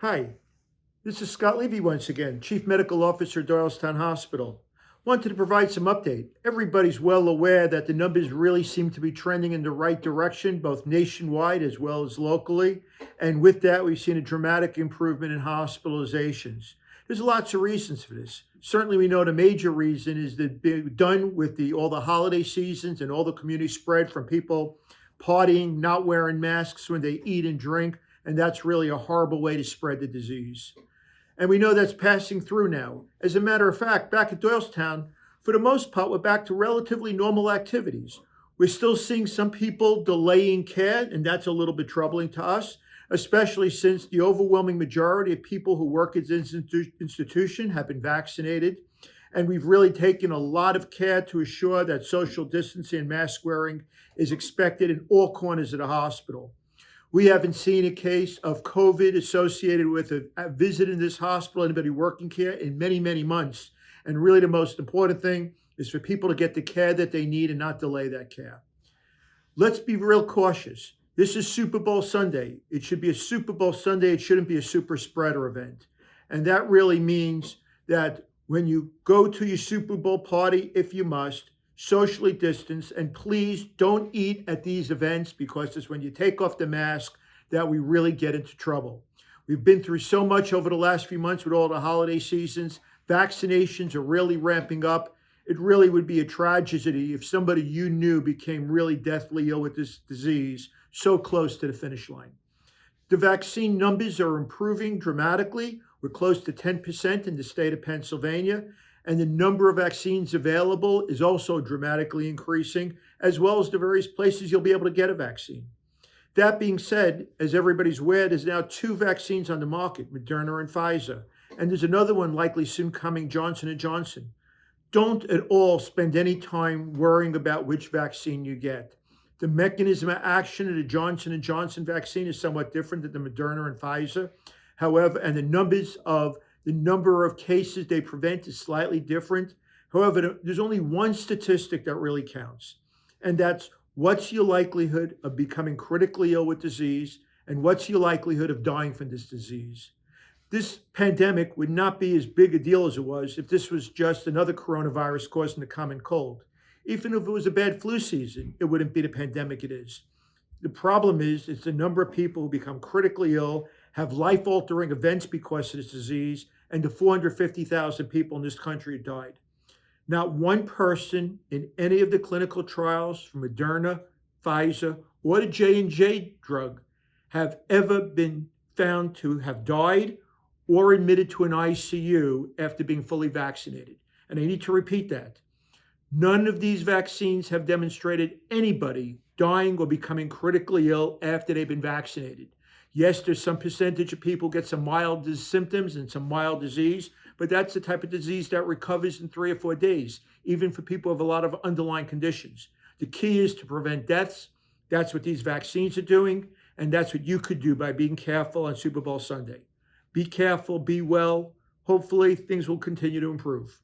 Hi, this is Scott Levy once again, Chief Medical Officer, Doylestown Hospital. Wanted to provide some update. Everybody's well aware that the numbers really seem to be trending in the right direction, both nationwide as well as locally. And with that, we've seen a dramatic improvement in hospitalizations. There's lots of reasons for this. Certainly, we know the major reason is that done with all the holiday seasons and all the community spread from people partying, not wearing masks when they eat and drink, and that's really a horrible way to spread the disease. And we know that's passing through now. As a matter of fact, back at Doylestown, for the most part, we're back to relatively normal activities. We're still seeing some people delaying care, and that's a little bit troubling to us, especially since the overwhelming majority of people who work at this institution have been vaccinated. And we've really taken a lot of care to assure that social distancing and mask wearing is expected in all corners of the hospital. We haven't seen a case of COVID associated with a visit in this hospital, anybody working here, in many, many months. And really the most important thing is for people to get the care that they need and not delay that care. Let's be real cautious. This is Super Bowl Sunday. It should be a Super Bowl Sunday. It shouldn't be a super spreader event. And that really means that when you go to your Super Bowl party, if you must, socially distance, and please don't eat at these events because it's when you take off the mask that we really get into trouble. We've been through so much over the last few months with all the holiday seasons. Vaccinations are really ramping up. It really would be a tragedy if somebody you knew became really deathly ill with this disease so close to the finish line. The vaccine numbers are improving dramatically. We're close to 10% in the state of Pennsylvania. And the number of vaccines available is also dramatically increasing, as well as the various places you'll be able to get a vaccine. That being said, as everybody's aware, there's now 2 vaccines on the market, Moderna and Pfizer. And there's another one likely soon coming, Johnson & Johnson. Don't at all spend any time worrying about which vaccine you get. The mechanism of action of the Johnson & Johnson vaccine is somewhat different than the Moderna and Pfizer. However, and the number of cases they prevent is slightly different. However, there's only one statistic that really counts, and that's what's your likelihood of becoming critically ill with disease and what's your likelihood of dying from this disease. This pandemic would not be as big a deal as it was if this was just another coronavirus causing the common cold. Even if it was a bad flu season, it wouldn't be the pandemic it is. The problem is it's the number of people who become critically ill, have life-altering events because of this disease, and the 450,000 people in this country have died. Not one person in any of the clinical trials from Moderna, Pfizer, or the J&J drug have ever been found to have died or admitted to an ICU after being fully vaccinated. And I need to repeat that. None of these vaccines have demonstrated anybody dying or becoming critically ill after they've been vaccinated. Yes, there's some percentage of people get some mild symptoms and some mild disease, but that's the type of disease that recovers in 3 or 4 days, even for people who have a lot of underlying conditions. The key is to prevent deaths. That's what these vaccines are doing, and that's what you could do by being careful on Super Bowl Sunday. Be careful, be well. Hopefully, things will continue to improve.